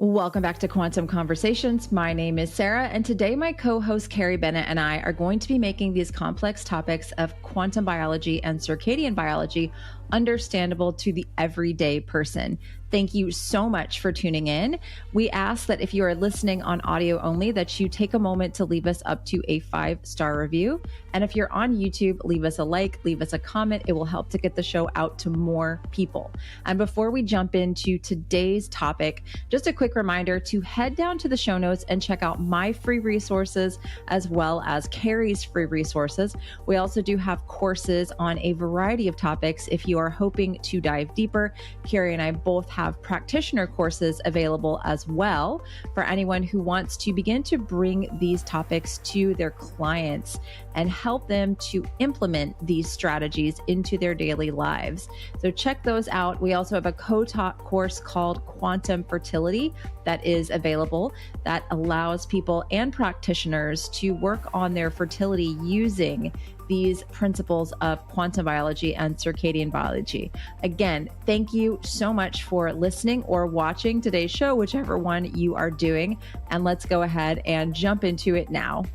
Welcome back to Quantum Conversations. My name is Sarah, and today my co-host Carrie Bennett and I are going to be making these complex topics of quantum biology and circadian biology understandable to the everyday person. Thank you so much for tuning in. We ask that if you are listening on audio only, that you take a moment to leave us up to a 5-star review. And if you're on YouTube, leave us a like, leave us a comment. It will help to get the show out to more people. And before we jump into today's topic, just a quick reminder to head down to the show notes and check out my free resources as well as Carrie's free resources. We also do have courses on a variety of topics. If you are hoping to dive deeper, Carrie and I both have practitioner courses available as well for anyone who wants to begin to bring these topics to their clients and help them to implement these strategies into their daily lives. So check those out. We also have a co-taught course called Quantum Fertility that is available that allows people and practitioners to work on their fertility using these principles of quantum biology and circadian biology. Again, thank you so much for listening or watching today's show, whichever one you are doing. And let's go ahead and jump into it now.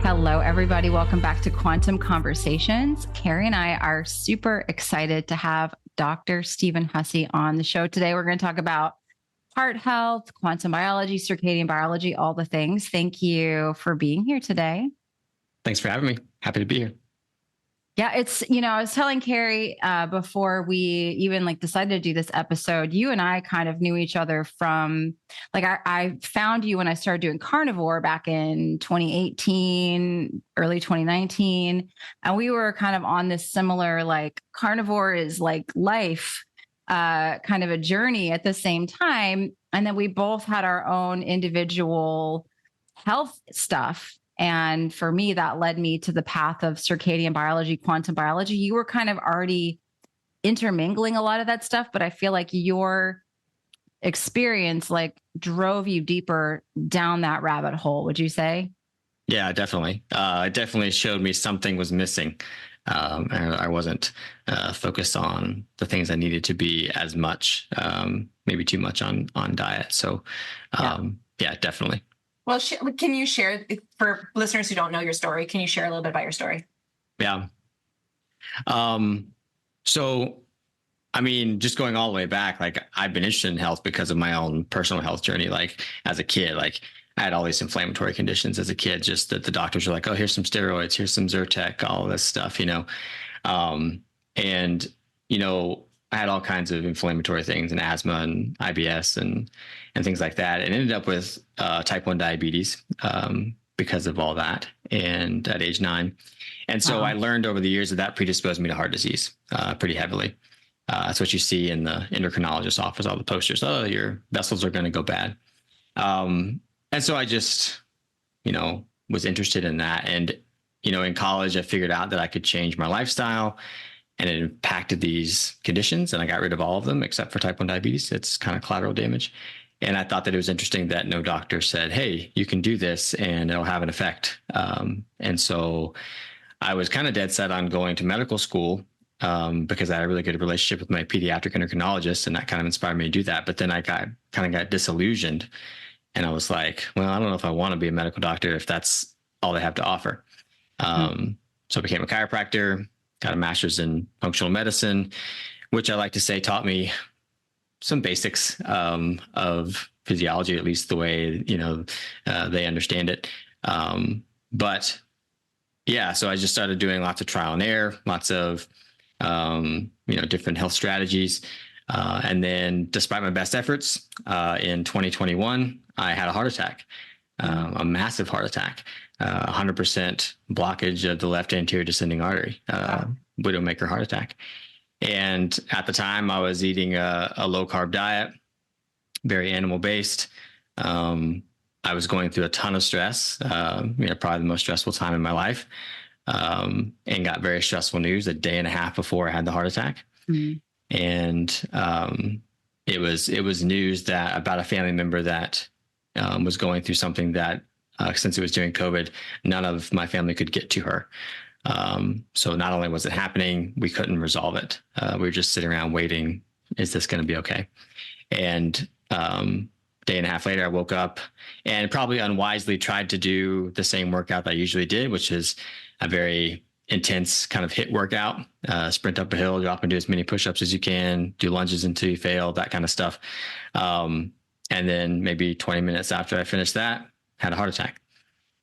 Hello, everybody. Welcome back to Quantum Conversations. Carrie and I are super excited to have Dr. Stephen Hussey on the show today. We're going to talk about heart health, quantum biology, circadian biology, all the things. Thank you for being here today. Thanks for having me. Happy to be here. Yeah, it's, I was telling Carrie before we even decided to do this episode, you and I kind of knew each other from I found you when I started doing carnivore back in 2018, early 2019. And we were kind of on this similar, carnivore is like life, kind of a journey at the same time. And then we both had our own individual health stuff. And for me, that led me to the path of circadian biology, quantum biology. You were kind of already intermingling a lot of that stuff, but I feel like your experience drove you deeper down that rabbit hole. Would you say? Yeah, definitely. It definitely showed me something was missing. And I wasn't focused on the things I needed to be as much, maybe too much on diet. So yeah, definitely. Well, can you share, for listeners who don't know your story, can you share a little bit about your story? Yeah. So, just going all the way back, I've been interested in health because of my own personal health journey. As a kid, I had all these inflammatory conditions as a kid, just that the doctors were like, oh, here's some steroids, here's some Zyrtec, all this stuff, I had all kinds of inflammatory things and asthma and IBS and things like that, and ended up with type 1 diabetes because of all that, and at age 9. And so I learned over the years that predisposed me to heart disease pretty heavily. That's what you see in the endocrinologist's office, all the posters. Oh, your vessels are going to go bad. And so I just, was interested in that. And, in college, I figured out that I could change my lifestyle, and it impacted these conditions. And I got rid of all of them except for type 1 diabetes. It's kind of collateral damage. And I thought that it was interesting that no doctor said, hey, you can do this and it'll have an effect. And so I was kind of dead set on going to medical school because I had a really good relationship with my pediatric endocrinologist, and that kind of inspired me to do that. But then I kind of got disillusioned, and I was like, well, I don't know if I want to be a medical doctor if that's all they have to offer. So I became a chiropractor, got a master's in functional medicine, which I like to say taught me some basics of physiology, at least the way, they understand it. But yeah, so I just started doing lots of trial and error, lots of, different health strategies. And then despite my best efforts, in 2021, I had a heart attack, a massive heart attack, 100% blockage of the left anterior descending artery, widowmaker heart attack. And at the time I was eating a low carb diet, very animal based. I was going through a ton of stress, probably the most stressful time in my life, and got very stressful news a day and a half before I had the heart attack. And it was news that about a family member that was going through something that, since it was during COVID, none of my family could get to her. So not only was it happening, we couldn't resolve it. We were just sitting around waiting. Is this going to be okay? And day and a half later, I woke up and probably unwisely tried to do the same workout that I usually did, which is a very intense kind of HIIT workout, sprint up a hill, drop and do as many push-ups as you can, do lunges until you fail, that kind of stuff. And then maybe 20 minutes after I finished that, had a heart attack.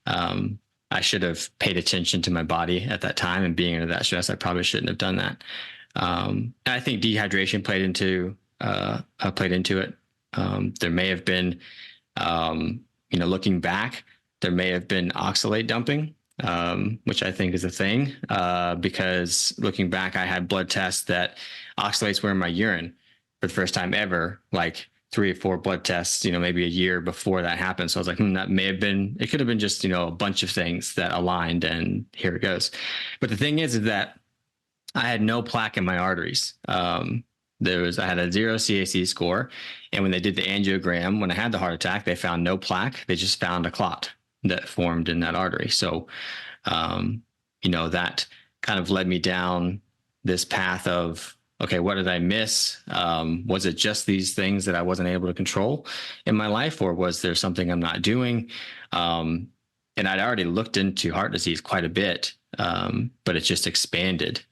I should have paid attention to my body at that time, and being under that stress, I probably shouldn't have done that. I think dehydration played into it. There may have been, looking back, there may have been oxalate dumping, which I think is a thing, because looking back, I had blood tests that oxalates were in my urine for the first time ever, like 3 or 4 blood tests, maybe a year before that happened. So I was like, that may have been, it could have been just, a bunch of things that aligned, and here it goes. But the thing is that I had no plaque in my arteries. I had a 0 CAC score. And when they did the angiogram, when I had the heart attack, they found no plaque. They just found a clot that formed in that artery. So, that kind of led me down this path of, okay, what did I miss? Was it just these things that I wasn't able to control in my life, or was there something I'm not doing? And I'd already looked into heart disease quite a bit, but it just expanded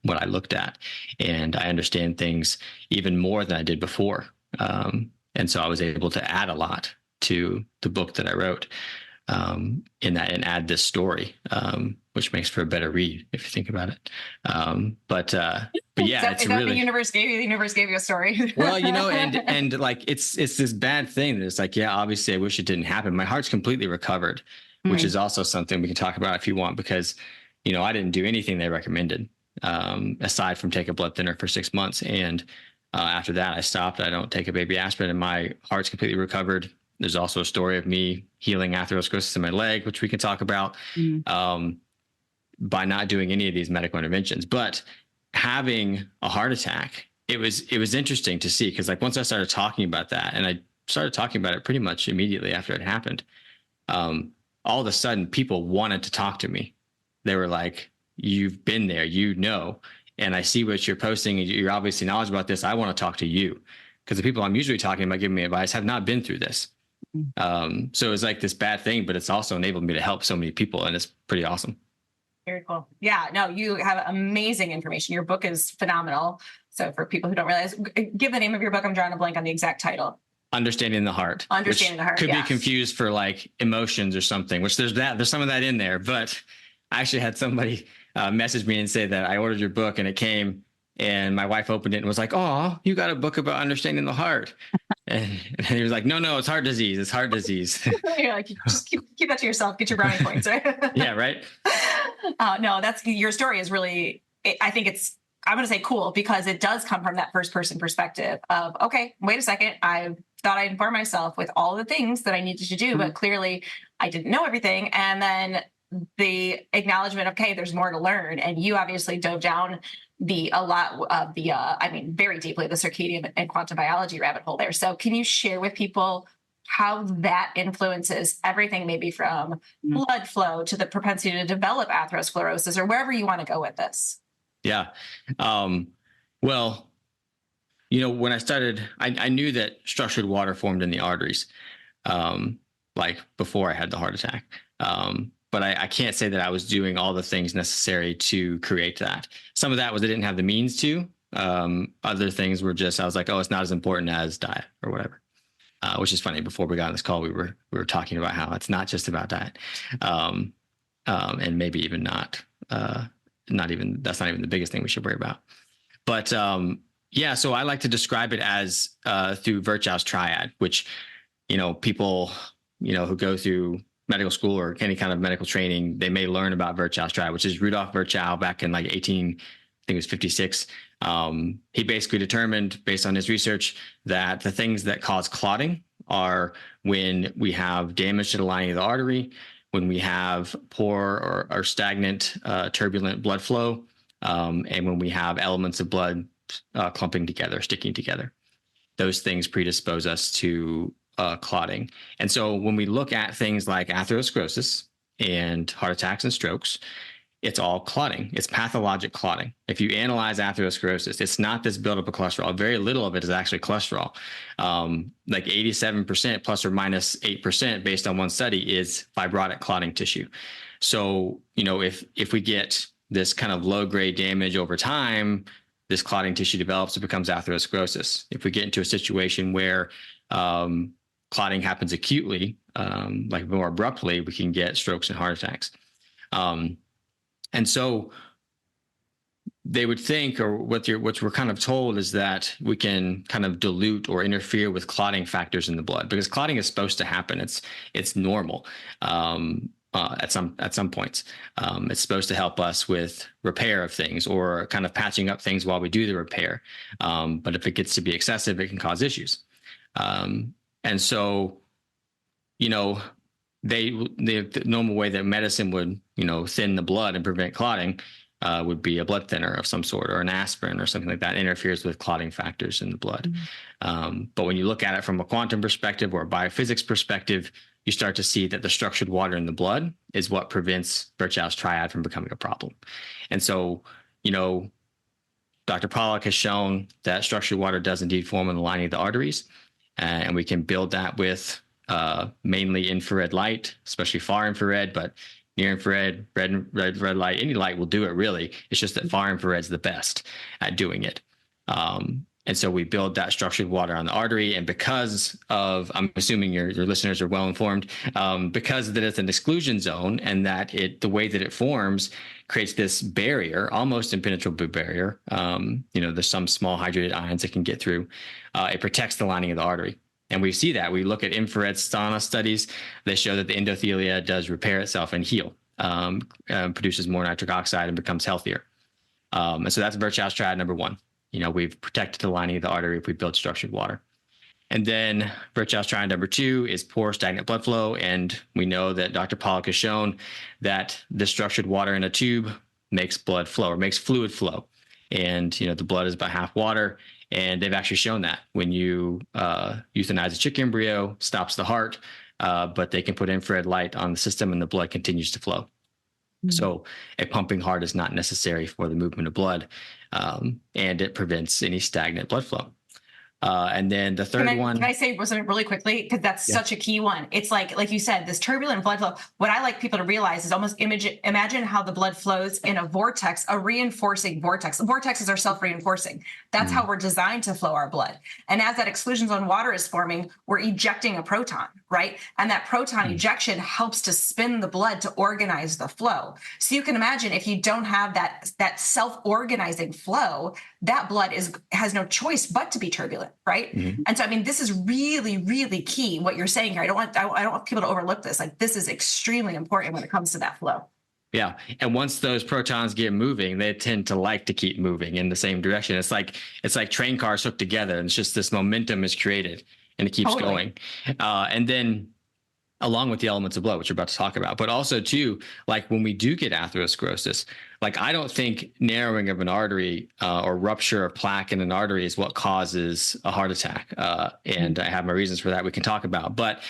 what I looked at, and I understand things even more than I did before. And so I was able to add a lot to the book that I wrote in that, and add this story, which makes for a better read if you think about it. But yeah, so it's really, the universe gave you a story. Well, and like, it's this bad thing that it's like, yeah, obviously I wish it didn't happen. My heart's completely recovered, which is also something we can talk about if you want, because, I didn't do anything they recommended, aside from take a blood thinner for 6 months. And after that, I stopped. I don't take a baby aspirin, and my heart's completely recovered. There's also a story of me healing atherosclerosis in my leg, which we can talk about, by not doing any of these medical interventions. But having a heart attack, it was interesting to see, because like once I started talking about that, and I started talking about it pretty much immediately after it happened, all of a sudden people wanted to talk to me. They were like, you've been there, and I see what you're posting, and you're obviously knowledgeable about this. I want to talk to you, because the people I'm usually talking about giving me advice have not been through this. So it's like this bad thing, but it's also enabled me to help so many people, and it's pretty awesome. Very cool. Yeah, no, you have amazing information. Your book is phenomenal. So for people who don't realize, give the name of your book. I'm drawing a blank on the exact title. Understanding the Heart. Understanding the Heart. Could be confused for like emotions or something, which there's some of that in there. But I actually had somebody message me and say that I ordered your book and it came, and my wife opened it and was like, "Oh, you got a book about understanding the heart." And he was like, no, it's heart disease. It's heart disease. You're like, just keep that to yourself. Get your brownie points, right? Yeah, right. No, your story is really, I think I'm going to say cool, because it does come from that first person perspective of, okay, wait a second. I thought I'd inform myself with all the things that I needed to do, but clearly I didn't know everything. And then the acknowledgement of, okay, there's more to learn. And you obviously dove down very deeply, the circadian and quantum biology rabbit hole there. So can you share with people how that influences everything, maybe from blood flow to the propensity to develop atherosclerosis, or wherever you want to go with this? Yeah. Well, when I started, I knew that structured water formed in the arteries, like before I had the heart attack. But I can't say that I was doing all the things necessary to create that. Some of that was I didn't have the means to. Other things were just, I was like, oh, it's not as important as diet or whatever. Which is funny. Before we got on this call, we were talking about how it's not just about diet, and maybe even that's not even the biggest thing we should worry about. But yeah, so I like to describe it as through Virchow's triad, which people who go through medical school or any kind of medical training, they may learn about Virchow's triad, which is Rudolf Virchow back in like 56. He basically determined, based on his research, that the things that cause clotting are when we have damage to the lining of the artery, when we have poor or stagnant, turbulent blood flow, and when we have elements of blood clumping together, sticking together. Those things predispose us to clotting. And so when we look at things like atherosclerosis and heart attacks and strokes, it's all clotting. It's pathologic clotting. If you analyze atherosclerosis, it's not this buildup of cholesterol. Very little of it is actually cholesterol. Like 87% plus or minus 8% based on one study is fibrotic clotting tissue. So, if we get this kind of low grade damage over time, this clotting tissue develops, it becomes atherosclerosis. If we get into a situation where clotting happens acutely, like more abruptly, we can get strokes and heart attacks. And so they would think, or what we're kind of told, is that we can kind of dilute or interfere with clotting factors in the blood, because clotting is supposed to happen. It's normal at some points. It's supposed to help us with repair of things or kind of patching up things while we do the repair. But if it gets to be excessive, it can cause issues. And so, the normal way that medicine would, thin the blood and prevent clotting would be a blood thinner of some sort, or an aspirin or something like that interferes with clotting factors in the blood. Mm-hmm. But when you look at it from a quantum perspective or a biophysics perspective, you start to see that the structured water in the blood is what prevents Virchow's triad from becoming a problem. And so, Dr. Pollack has shown that structured water does indeed form in the lining of the arteries, and we can build that with mainly infrared light, especially far infrared, but near infrared, red light, any light will do it really. It's just that far infrared is the best at doing it. And so we build that structured water on the artery. And because of, I'm assuming your listeners are well informed, because that it's an exclusion zone, and that the way that it forms creates this barrier, almost impenetrable barrier. There's some small hydrated ions that can get through. It protects the lining of the artery. And we see that. We look at infrared sauna studies. They show that the endothelia does repair itself and heal, produces more nitric oxide and becomes healthier. And so that's Virchow's triad number one. We've protected the lining of the artery if we build structured water. And then Virchow's triad number two is poor stagnant blood flow. And we know that Dr. Pollack has shown that the structured water in a tube makes blood flow, or makes fluid flow. And, the blood is about half water. And they've actually shown that when you euthanize a chick embryo, stops the heart, but they can put infrared light on the system and the blood continues to flow. Mm-hmm. So a pumping heart is not necessary for the movement of blood, and it prevents any stagnant blood flow. And then the third one. Can I say something really quickly? Because that's such a key one. It's like you said, this turbulent blood flow. What I like people to realize is almost imagine how the blood flows in a vortex, a reinforcing vortex. The vortexes are self-reinforcing. That's how we're designed to flow our blood. And as that exclusion zone water is forming, we're ejecting a proton, right? And that proton ejection helps to spin the blood to organize the flow. So you can imagine if you don't have that self-organizing flow, that blood has no choice but to be turbulent, right? Mm-hmm. And so, this is really, really key what you're saying here. I don't want people to overlook this. Like, this is extremely important when it comes to that flow. Yeah. And once those protons get moving, they tend to like to keep moving in the same direction. It's like train cars hooked together, and it's just this momentum is created and it keeps going. And then along with the elements of blood, which we're about to talk about, but also too, like when we do get atherosclerosis, like I don't think narrowing of an artery or rupture of plaque in an artery is what causes a heart attack. And I have my reasons for that we can talk about. But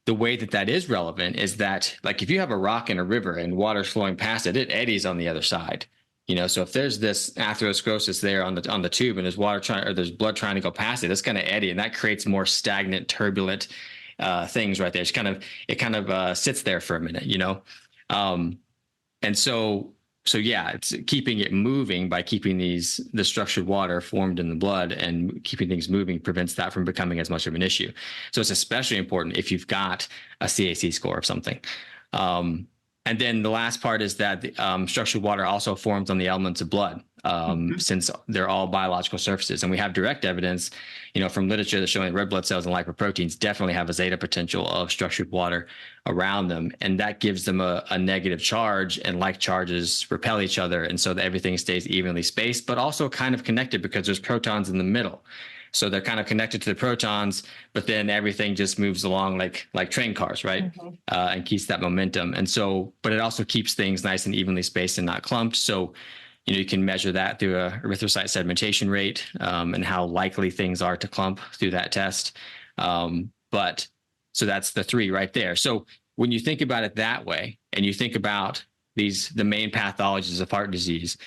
the way that is relevant is that, like, if you have a rock in a river and water's flowing past it, it eddies on the other side. So if there's this atherosclerosis there on the tube and there's blood trying to go past it, it's going to eddy, and that creates more stagnant, turbulent things right there. It kind of sits there for a minute, and so it's keeping it moving by keeping the structured water formed in the blood, and keeping things moving prevents that from becoming as much of an issue. So it's especially important if you've got a CAC score of something. And then the last part is that structured water also forms on the elements of blood, since they're all biological surfaces. And we have direct evidence, from literature that's showing red blood cells and lipoproteins definitely have a zeta potential of structured water around them. And that gives them a negative charge, and like charges repel each other. And so that everything stays evenly spaced, but also kind of connected because there's protons in the middle. So they're kind of connected to the protons, but then everything just moves along like train cars, right? And keeps that momentum. And so, but it also keeps things nice and evenly spaced and not clumped. So, you can measure that through a erythrocyte sedimentation rate, and how likely things are to clump through that test. But so that's the three right there. So when you think about it that way, and you think about the main pathologies of heart disease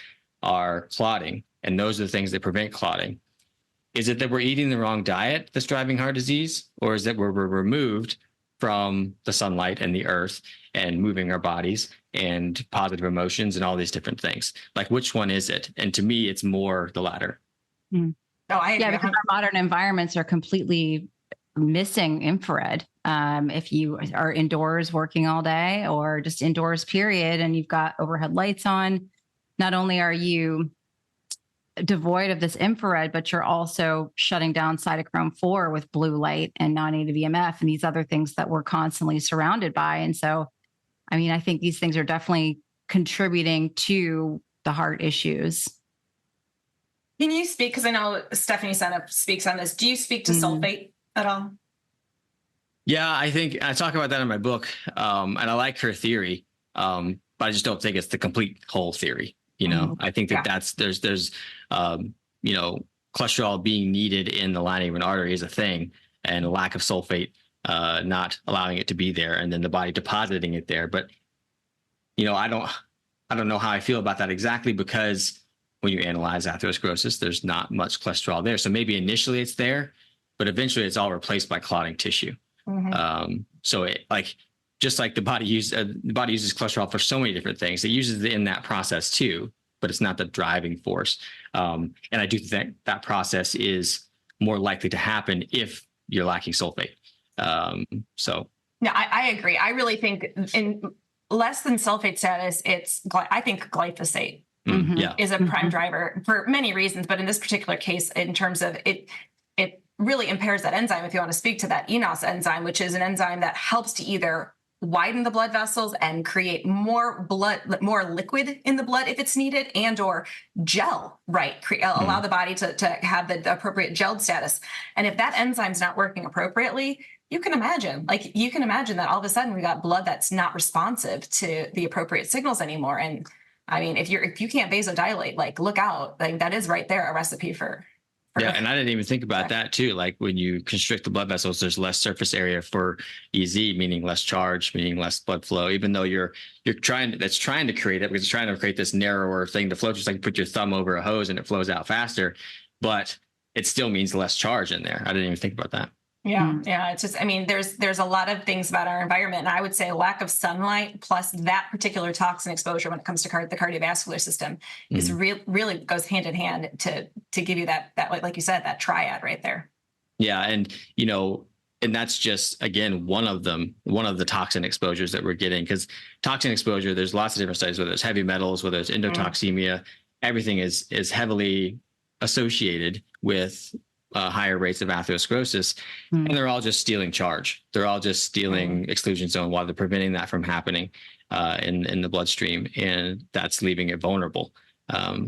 are clotting, and those are the things that prevent clotting. Is it that we're eating the wrong diet that's driving heart disease, or is that we're removed from the sunlight and the earth and moving our bodies and positive emotions and all these different things? Like, which one is it? And to me, it's more the latter. Oh, I agree. Because our modern environments are completely missing infrared. If you are indoors working all day or just indoors, period, and you've got overhead lights on, not only are you devoid of this infrared, but you're also shutting down cytochrome 4 with blue light and non-native EMF and these other things that we're constantly surrounded by. And so, I mean, I think these things are definitely contributing to the heart issues. Can you speak, because I know Stephanie Seneff speaks on this. Do you speak to sulfate at all? Yeah, I think I talk about that in my book, and I like her theory, but I just don't think it's the complete whole theory. You know, I think that there's cholesterol being needed in the lining of an artery is a thing, and a lack of sulfate not allowing it to be there, and then the body depositing it there. But I don't know how I feel about that exactly, because when you analyze atherosclerosis, there's not much cholesterol there. So maybe initially it's there, but eventually it's all replaced by clotting tissue. So it, just like the body uses cholesterol for so many different things, it uses it in that process too, but it's not the driving force. And I do think that process is more likely to happen if you're lacking sulfate. So no, I agree. I really think in less than sulfate status, I think glyphosate is a prime driver for many reasons, but in this particular case, in terms of it really impairs that enzyme. If you want to speak to that ENOS enzyme, which is an enzyme that helps to either widen the blood vessels and create more liquid in the blood if it's needed, and or gel, right? Allow the body to have the appropriate gelled status. And if that enzyme's not working appropriately, you can imagine that all of a sudden we got blood that's not responsive to the appropriate signals anymore. And I mean, if you can't vasodilate, look out. That is right there a recipe for. Yeah, and I didn't even think about that too. Like when you constrict the blood vessels, there's less surface area for EZ, meaning less charge, meaning less blood flow. Even though you're trying to create it, because it's trying to create this narrower thing to flow, just like you put your thumb over a hose and it flows out faster, but it still means less charge in there. I didn't even think about that. Yeah. It's just, I mean, there's a lot of things about our environment. And I would say lack of sunlight plus that particular toxin exposure when it comes to the cardiovascular system is really goes hand in hand to give you that, like you said, that triad right there. Yeah. And, and that's just, again, one of the toxin exposures that we're getting, because toxin exposure, there's lots of different studies, whether it's heavy metals, whether it's endotoxemia, everything is heavily associated with higher rates of atherosclerosis, and they're all just stealing charge. They're all just stealing exclusion zone while they're preventing that from happening in the bloodstream, and that's leaving it vulnerable. I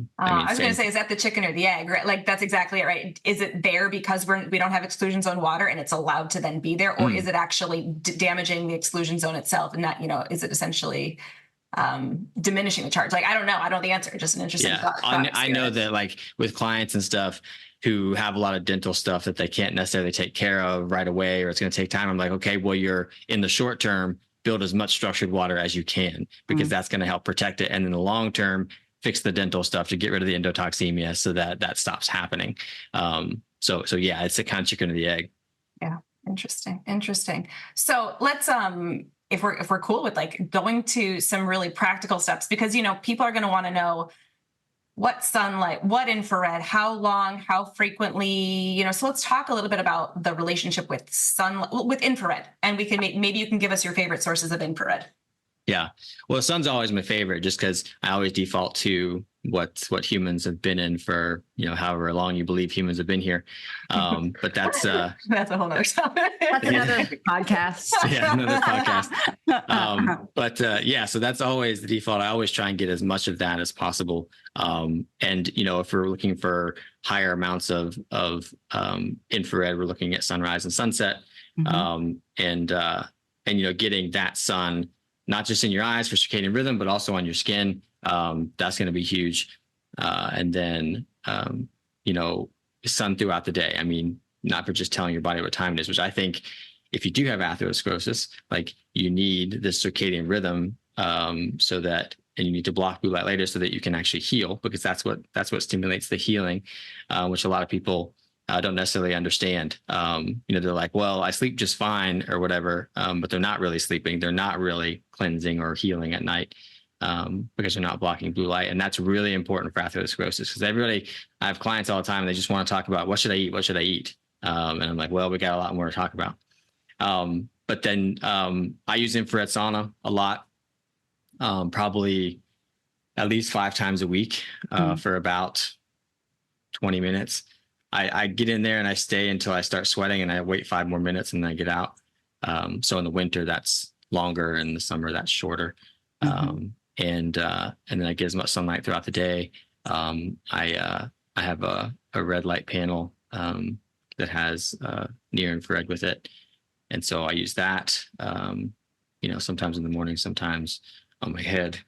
was going to say, is that the chicken or the egg? Right? That's exactly it, right? Is it there because we don't have exclusion zone water and it's allowed to then be there, or is it actually damaging the exclusion zone itself, and not, is it essentially diminishing the charge? I don't know. I don't know the answer. Just an interesting thought. I know that with clients and stuff who have a lot of dental stuff that they can't necessarily take care of right away, or it's going to take time. I'm like, okay, well, you're in the short term, build as much structured water as you can, because that's going to help protect it. And in the long term, fix the dental stuff to get rid of the endotoxemia so that stops happening. So yeah, it's a kind of chicken or the egg. Yeah. Interesting. So let's, if we're cool with going to some really practical steps, because, people are going to want to know what sunlight, what infrared, how long, how frequently, so let's talk a little bit about the relationship with sunlight, with infrared, and we can maybe you can give us your favorite sources of infrared. Yeah. Well, the sun's always my favorite, just because I always default to what humans have been in for, however long you believe humans have been here. But that's a whole nother topic. That's another podcast. Yeah, another podcast. But so that's always the default. I always try and get as much of that as possible. And, if we're looking for higher amounts of infrared, we're looking at sunrise and sunset. And getting that sun, not just in your eyes for circadian rhythm, but also on your skin. That's going to be huge. And then, sun throughout the day. I mean, not for just telling your body what time it is, which I think if you do have atherosclerosis, you need this circadian rhythm, so that and you need to block blue light later so that you can actually heal, because that's what stimulates the healing, which a lot of people don't necessarily understand. They're like, well, I sleep just fine or whatever, but they're not really sleeping. They're not really cleansing or healing at night, because they're not blocking blue light. And that's really important for atherosclerosis, because I have clients all the time, and they just want to talk about, what should I eat? What should I eat? And I'm like, well, we got a lot more to talk about. But then I use infrared sauna a lot, probably at least 5 times a week for about 20 minutes. I get in there and I stay until I start sweating, and I wait 5 more minutes and then I get out. So in the winter, that's longer. In the summer, that's shorter. And then I get as much sunlight throughout the day. I have a red light panel that has near infrared with it. And so I use that, sometimes in the morning, sometimes on my head.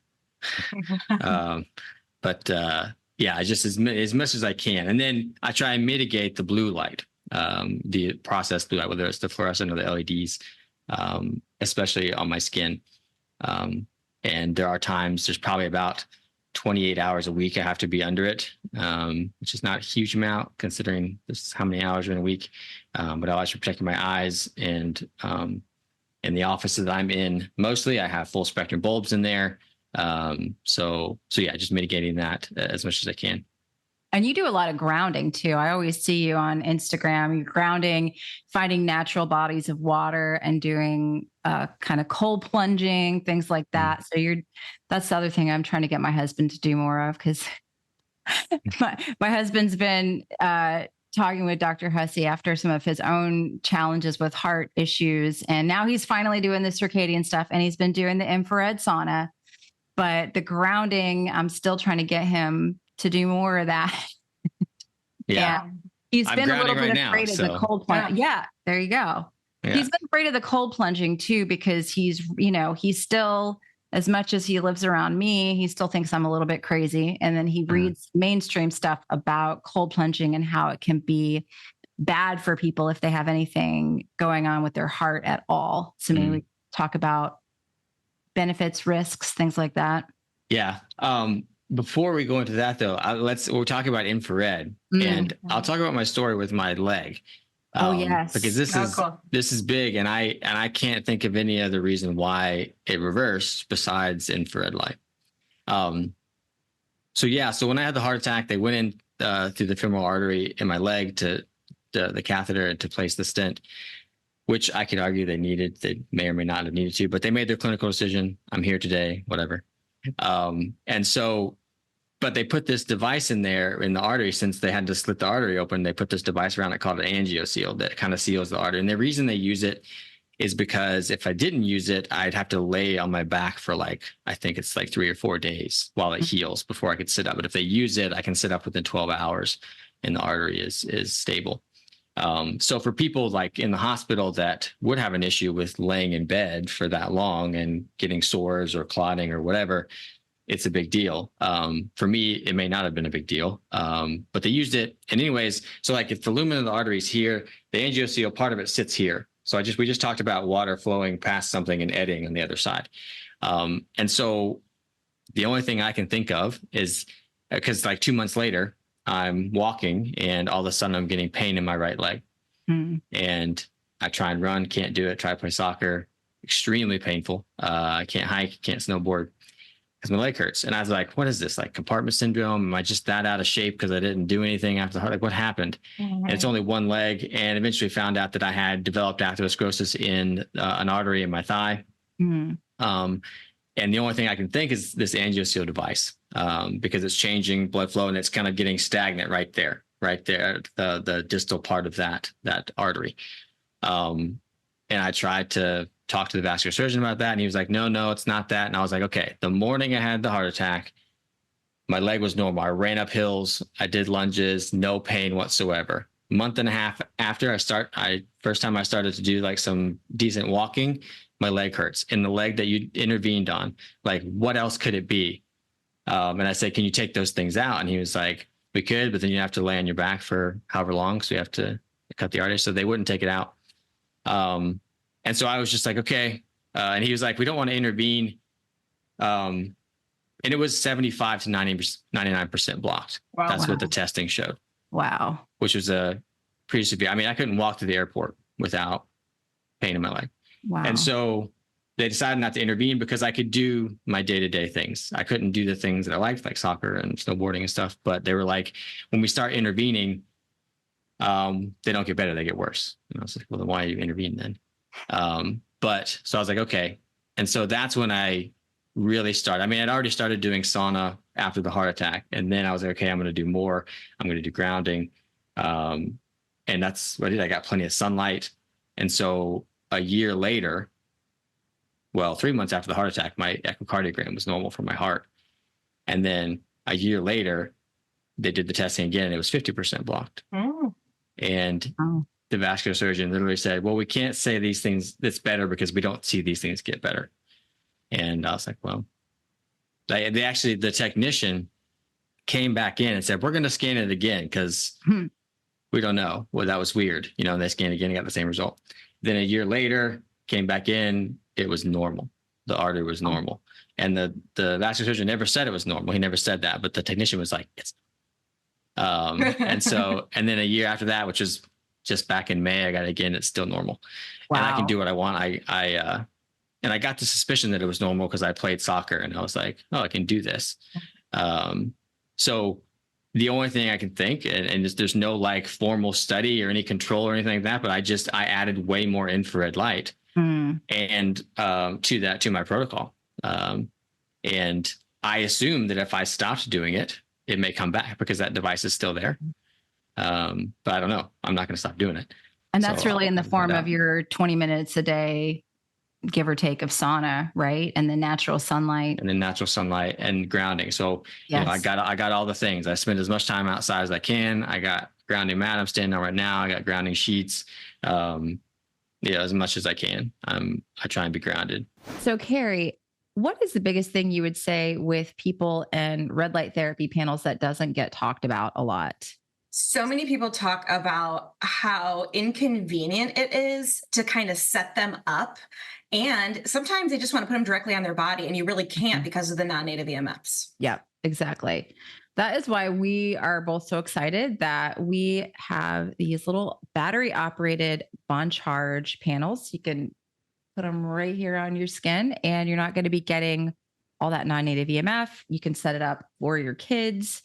Yeah, just as much as I can. And then I try and mitigate the blue light, the processed blue light, whether it's the fluorescent or the LEDs, especially on my skin. And there are times, there's probably about 28 hours a week I have to be under it, which is not a huge amount considering this is how many hours are in a week. But I always protect my eyes. And in the offices that I'm in, mostly I have full spectrum bulbs in there. So yeah, just mitigating that as much as I can. And you do a lot of grounding too. I always see you on Instagram, you're grounding, finding natural bodies of water and doing kind of cold plunging, things like that. So that's the other thing I'm trying to get my husband to do more of, because my husband's been talking with Dr. Hussey after some of his own challenges with heart issues. And now he's finally doing the circadian stuff, and he's been doing the infrared sauna. But the grounding, I'm still trying to get him to do more of that. Yeah. He's been a little bit afraid of the cold plunge. Yeah, there you go. Yeah. He's been afraid of the cold plunging too, because he's still, as much as he lives around me, he still thinks I'm a little bit crazy. And then he reads mainstream stuff about cold plunging and how it can be bad for people if they have anything going on with their heart at all. So maybe we talk about benefits, risks, things like that. Yeah. Before we go into that though, we're talking about infrared, and I'll talk about my story with my leg. Yes. Because this is big, and I can't think of any other reason why it reversed besides infrared light. So when I had the heart attack, they went in through the femoral artery in my leg to the catheter to place the stent, which I could argue they needed. They may or may not have needed to, but they made their clinical decision. I'm here today, whatever. But they put this device in there in the artery. Since they had to slit the artery open, they put this device around it called an angioseal that kind of seals the artery. And the reason they use it is because if I didn't use it, I'd have to lay on my back for I think it's 3 or 4 days while it heals before I could sit up. But if they use it, I can sit up within 12 hours and the artery is stable. So for people in the hospital that would have an issue with laying in bed for that long and getting sores or clotting or whatever, it's a big deal. For me, it may not have been a big deal, but they used it. And anyways, so if the lumen of the artery is here, the angioceal part of it sits here. So we just talked about water flowing past something and eddying on the other side. And so the only thing I can think of is, because 2 months later, I'm walking and all of a sudden I'm getting pain in my right leg. And I try and run, can't do it. Try to play soccer, extremely painful. I can't hike, can't snowboard because my leg hurts. And I was like, what is this? Compartment syndrome? Am I just that out of shape because I didn't do anything after the heart? What happened? And it's only one leg. And eventually found out that I had developed atherosclerosis in an artery in my thigh. And the only thing I can think is this angioceal device, because it's changing blood flow and it's kind of getting stagnant right there, the distal part of that artery. And I tried to talk to the vascular surgeon about that, and he was like, no, it's not that. And I was like, okay, the morning I had the heart attack, my leg was normal. I ran up hills, I did lunges, no pain whatsoever. Month and a half after first time I started to do some decent walking, my leg hurts. And the leg that you intervened on, what else could it be? And I said, can you take those things out? And he was like, we could, but then you have to lay on your back for however long. So you have to cut the artery. So they wouldn't take it out. And so I was just like, okay. And he was like, we don't want to intervene And it was 75 to 99% blocked. Wow. That's what the testing showed. Wow. Which was a pretty severe. I mean, I couldn't walk to the airport without pain in my leg. Wow. And so they decided not to intervene because I could do my day-to-day things. I couldn't do the things that I liked, like soccer and snowboarding and stuff. But they were like, when we start intervening, they don't get better, they get worse. And I was like, well, then why are you intervening then? But so I was like, okay. And so that's when I really started. I mean, I'd already started doing sauna after the heart attack. And then I was like, okay, I'm going to do more. I'm going to do grounding. And that's what I did. I got plenty of sunlight. And so a year later, well, 3 months after the heart attack, my echocardiogram was normal for my heart. And then a year later, they did the testing again, and it was 50% blocked. Oh. And the vascular surgeon literally said, well, we can't say these things that's better because we don't see these things get better. And I was like, well, they actually, the technician came back in and said, we're going to scan it again because we don't know. Well, that was weird. You know, and they scanned again and got the same result. Then a year later, came back in, it was normal. The artery was normal. And the vascular surgeon never said it was normal. He never said that, but the technician was like, it's and so, and then a year after that, which is just back in May, I got it again, it's still normal. Wow. And I can do what I want. And I got the suspicion that it was normal because I played soccer and I was like, oh, I can do this. So the only thing I can think, and there's no like formal study or any control or anything like that, but I added way more infrared light and to my protocol. And I assume that if I stopped doing it, it may come back because that device is still there. But I don't know. I'm not going to stop doing it. And that's really in the form of your 20 minutes a day, give or take, of sauna, right? And then natural sunlight. And then natural sunlight and grounding. So yes. You know, I got all the things. I spend as much time outside as I can. I got grounding mat I'm standing on right now. I got grounding sheets. As much as I can. I try and be grounded. So Carrie, what is the biggest thing you would say with people and red light therapy panels that doesn't get talked about a lot? So many people talk about how inconvenient it is to kind of set them up. And sometimes they just want to put them directly on their body, and you really can't because of the non-native EMFs. Yeah, exactly. That is why we are both so excited that we have these little battery operated bond charge panels. You can put them right here on your skin and you're not going to be getting all that non-native EMF. You can set it up for your kids,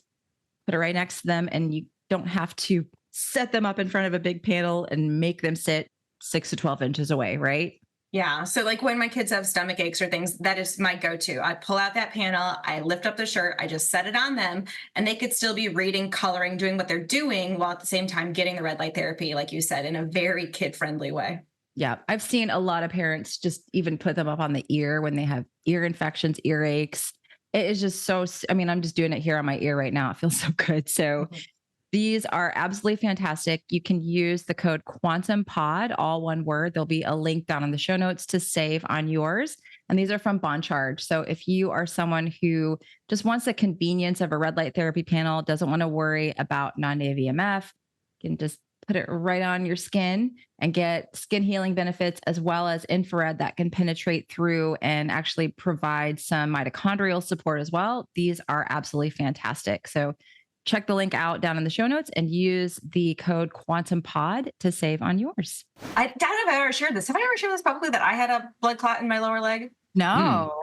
put it right next to them, and you don't have to set them up in front of a big panel and make them sit 6 to 12 inches away, right? Yeah. So like when my kids have stomach aches or things, that is my go-to. I pull out that panel, I lift up the shirt, I just set it on them, and they could still be reading, coloring, doing what they're doing while at the same time getting the red light therapy, like you said, in a very kid-friendly way. Yeah. I've seen a lot of parents just even put them up on the ear when they have ear infections, earaches. It is just so, I mean, I'm just doing it here on my ear right now. It feels so good. So these are absolutely fantastic. You can use the code QuantumPod, all one word. There'll be a link down in the show notes to save on yours. And these are from Bond Charge. So if you are someone who just wants the convenience of a red light therapy panel, doesn't want to worry about non-native EMF, you can just put it right on your skin and get skin healing benefits, as well as infrared that can penetrate through and actually provide some mitochondrial support as well. These are absolutely fantastic. So check the link out down in the show notes and use the code QuantumPod to save on yours. I don't know if I ever shared this. Have I ever shared this publicly that I had a blood clot in my lower leg? No.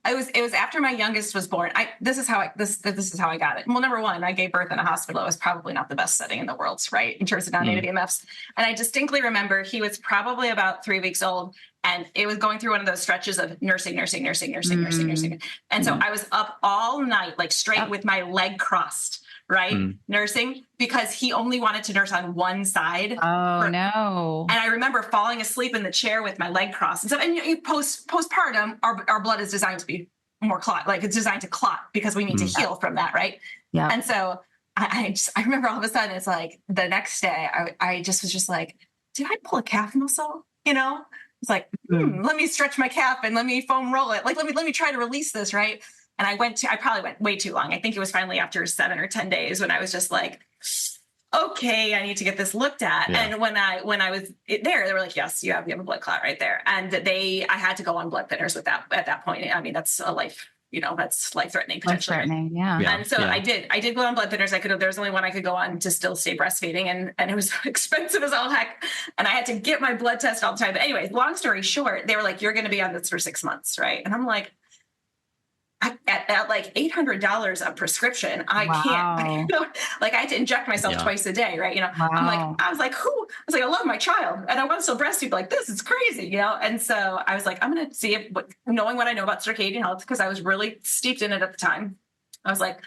It was after my youngest was born. This is how I got it. Well, number one, I gave birth in a hospital. It was probably not the best setting in the world, right? In terms of non-native EMFs. And I distinctly remember he was probably about 3 weeks old, and it was going through one of those stretches of nursing. And so I was up all night, like straight with my leg crossed, right? Nursing, because he only wanted to nurse on one side. Oh, no. And I remember falling asleep in the chair with my leg crossed and stuff. And postpartum, our blood is designed to be more clot, like it's designed to clot because we need to heal from that, right? Yeah. And so I remember all of a sudden, it's like the next day, I just was just like, did I pull a calf muscle? You know, it's like, let me stretch my calf and let me foam roll it. Like, let me try to release this, right? And I probably went way too long. I think it was finally after 7 or 10 days when I was just like, okay, I need to get this looked at. Yeah. And when I was there, they were like, yes, you have a blood clot right there. And I had to go on blood thinners with that at that point. I mean, that's a life that's life-threatening potentially. Life-threatening, yeah. And so I did go on blood thinners. There was only one I could go on to still stay breastfeeding, and it was expensive as all heck. And I had to get my blood test all the time. But anyways, long story short, they were like, you're going to be on this for 6 months. Right. And I'm like, at like $800 a prescription, I can't, like I had to inject myself twice a day. Right. I was like, I love my child and I want to still breastfeed like this. It's crazy, And so I was like, I'm going to see if, knowing what I know about circadian health, because I was really steeped in it at the time. I was like,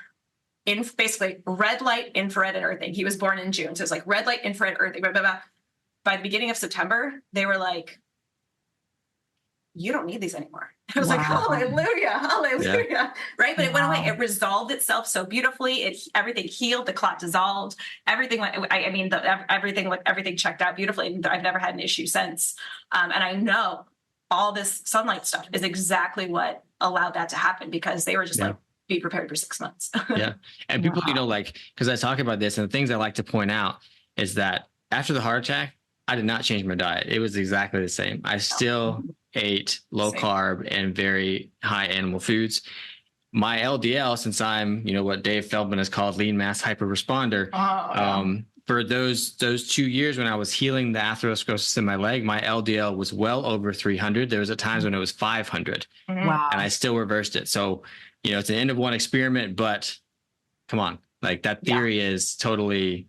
in basically red light, infrared, and earthing. He was born in June. So it's like red light, infrared, earthing, blah, blah, blah. By the beginning of September, they were like, you don't need these anymore. I was like, hallelujah. Yeah. Right. But it went away. It resolved itself so beautifully. Everything healed. The clot dissolved. Everything went, everything checked out beautifully. I've never had an issue since. And I know all this sunlight stuff is exactly what allowed that to happen, because they were just like, be prepared for 6 months. Yeah. And people, because I talk about this, and the things I like to point out is that after the heart attack, I did not change my diet. It was exactly the same. I still ate low carb and very high animal foods. My LDL, since I'm, what Dave Feldman has called lean mass hyperresponder, for those 2 years when I was healing the atherosclerosis in my leg, my LDL was well over 300. There was at times when it was 500. Wow. And I still reversed it. So, it's the end of one experiment, but come on, like that theory is totally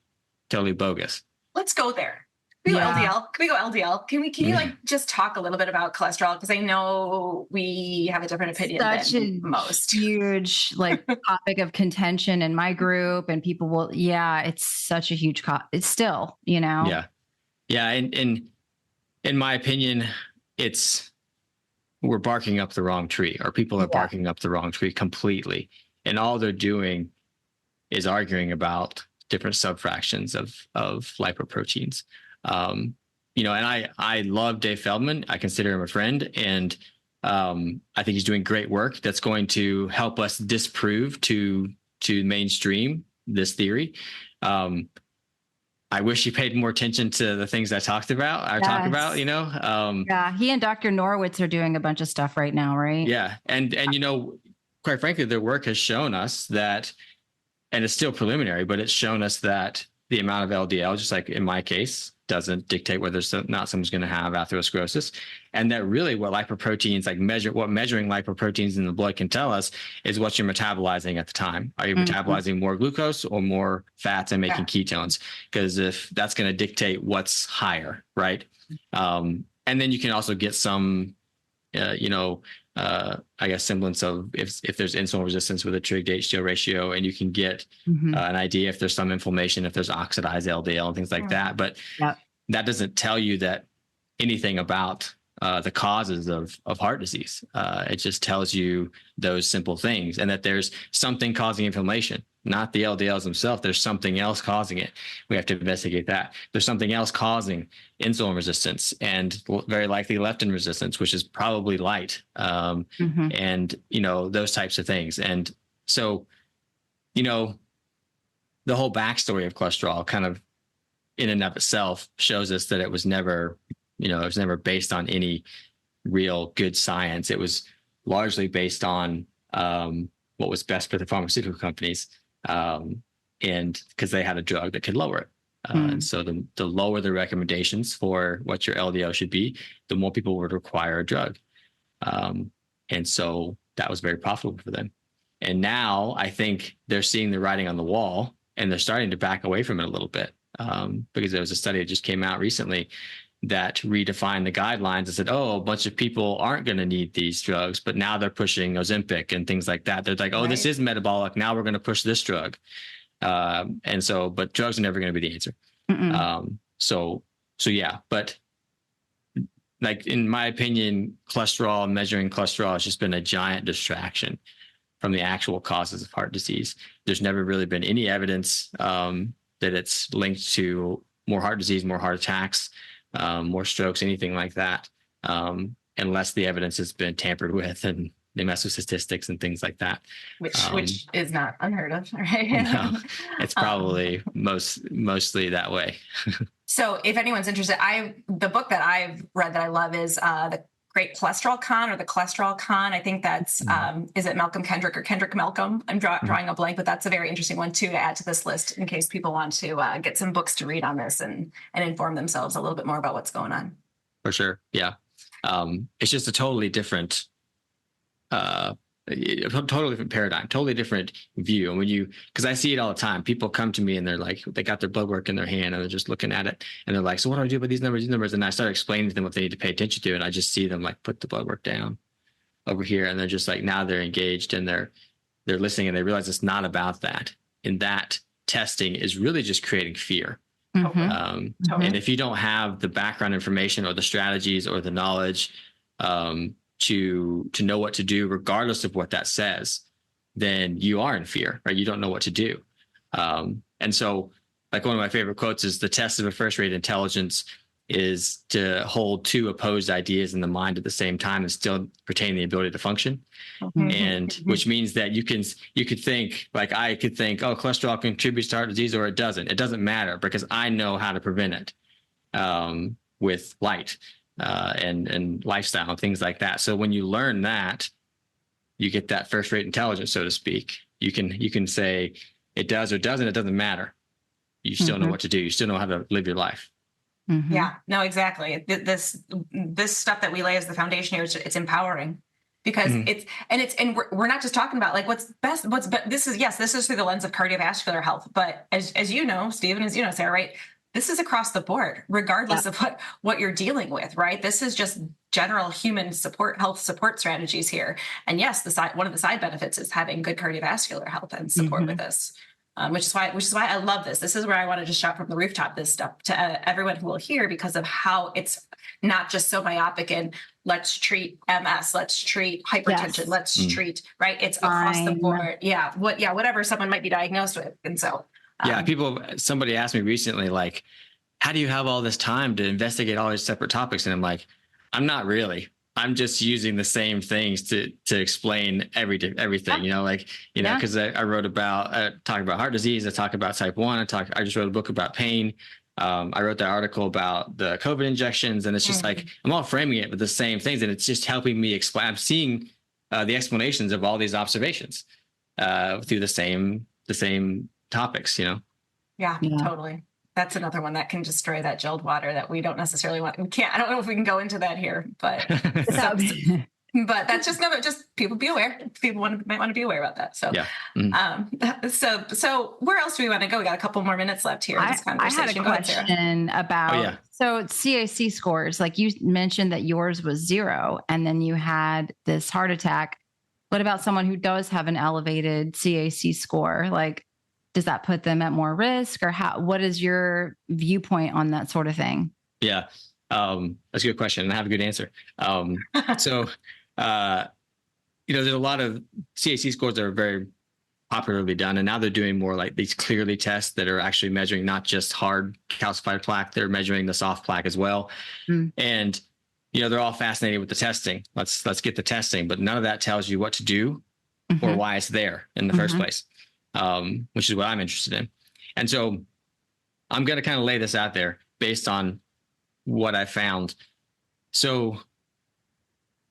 bogus. Let's go there. Can we go LDL? Can we go LDL? Can you just talk a little bit about cholesterol? Because I know we have a different opinion than most. Huge topic of contention in my group, and people will, it's such a huge it's still, Yeah. And in my opinion, we're barking up the wrong tree, or people are barking up the wrong tree completely. And all they're doing is arguing about different subfractions of lipoproteins. And I love Dave Feldman. I consider him a friend, and I think he's doing great work that's going to help us disprove to mainstream this theory. I wish he paid more attention to the things I talk about, he and Dr. Norwitz are doing a bunch of stuff right now, right? Yeah. And quite frankly, their work has shown us that, and it's still preliminary, but it's shown us that the amount of LDL, just like in my case, doesn't dictate whether not someone's going to have atherosclerosis. And that really what lipoproteins, measuring lipoproteins in the blood can tell us is what you're metabolizing at the time. Are you metabolizing more glucose or more fats and making ketones? Because if that's going to dictate what's higher, right? And then you can also get some, semblance of if there's insulin resistance with a trig to HDL ratio, and you can get an idea if there's some inflammation, if there's oxidized LDL and things like that. But that doesn't tell you that anything about the causes of heart disease. It just tells you those simple things, and that there's something causing inflammation, not the LDLs themselves. There's something else causing it. We have to investigate that. There's something else causing insulin resistance, and very likely leptin resistance, which is probably light, and those types of things. And so, the whole backstory of cholesterol, kind of in and of itself, shows us that it was never based on any real good science. It was largely based on what was best for the pharmaceutical companies, and because they had a drug that could lower it. And so the lower the recommendations for what your LDL should be, the more people would require a drug. And so that was very profitable for them. And now I think they're seeing the writing on the wall, and they're starting to back away from it a little bit, because there was a study that just came out recently that redefined the guidelines and said, a bunch of people aren't going to need these drugs, but now they're pushing Ozempic and things like that. They're like, this is metabolic. Now we're going to push this drug. But drugs are never going to be the answer. But like, in my opinion, measuring cholesterol has just been a giant distraction from the actual causes of heart disease. There's never really been any evidence that it's linked to more heart disease, more heart attacks, more strokes, anything like that, unless the evidence has been tampered with and they mess with statistics and things like that. Which is not unheard of, right? No, it's probably mostly that way. So if anyone's interested, the book that I've read that I love is great cholesterol con or the cholesterol con. I think that's, is it Malcolm Kendrick or Kendrick Malcolm? I'm drawing a blank, but that's a very interesting one too, to add to this list in case people want to get some books to read on this and inform themselves a little bit more about what's going on. For sure. Yeah. It's just a totally different, totally different paradigm, totally different view. And because I see it all the time, people come to me and they're like, they got their blood work in their hand and they're just looking at it and they're like, so what do I do about these numbers? And I start explaining to them what they need to pay attention to. And I just see them like put the blood work down over here. And they're just like, now they're engaged and they're listening and they realize it's not about that. And that testing is really just creating fear. And if you don't have the background information or the strategies or the knowledge, to know what to do, regardless of what that says, then you are in fear, right? You don't know what to do. And so like one of my favorite quotes is, the test of a first-rate intelligence is to hold two opposed ideas in the mind at the same time and still retain the ability to function. And which means that you could think, like I could think, oh, cholesterol contributes to heart disease, or it doesn't. It doesn't matter because I know how to prevent it with light and lifestyle and things like that. So when you learn that, you get that first-rate intelligence, so to speak. You can say it does or doesn't. It doesn't matter. You still know what to do. You still know how to live your life. Yeah, no, exactly. This stuff that we lay as the foundation here, it's empowering because we're not just talking about like what's best. This is through the lens of cardiovascular health. But as you know, Stephen, as you know, Sarah, right? This is across the board, regardless of what you're dealing with, right? This is just general human health support strategies here. And yes, one of the side benefits is having good cardiovascular health and support with this. Which is why I love this. This is where I want to just shout from the rooftop this stuff to everyone who will hear, because of how it's not just so myopic and let's treat MS, let's treat hypertension, let's treat, right? It's across the board. Yeah. Whatever someone might be diagnosed with. And so, somebody asked me recently, like, how do you have all this time to investigate all these separate topics? And I'm like, I'm not really. I'm just using the same things to explain everything, because I wrote about, talk about heart disease. I talk about type 1. I just wrote a book about pain. I wrote that article about the COVID injections, and it's just like, I'm all framing it with the same things. And it's just helping me explain. I'm seeing the explanations of all these observations through the same topics, Yeah, totally. That's another one that can destroy that gelled water that we don't necessarily want. I don't know if we can go into that here, but but that's just people be aware. People might want to be aware about that. So, so where else do we want to go? We got a couple more minutes left here in this conversation. I had a question about, so CAC scores, like you mentioned that yours was 0 and then you had this heart attack. What about someone who does have an elevated CAC score? Like, does that put them at more risk, or what is your viewpoint on that sort of thing? Yeah. That's a good question. And I have a good answer. So, there's a lot of CAC scores that are very popularly done. And now they're doing more like these clearly tests that are actually measuring not just hard calcified plaque, they're measuring the soft plaque as well. And, they're all fascinated with the testing. Let's get the testing, but none of that tells you what to do or why it's there in the first place. Which is what I'm interested in. And so I'm going to kind of lay this out there based on what I found. So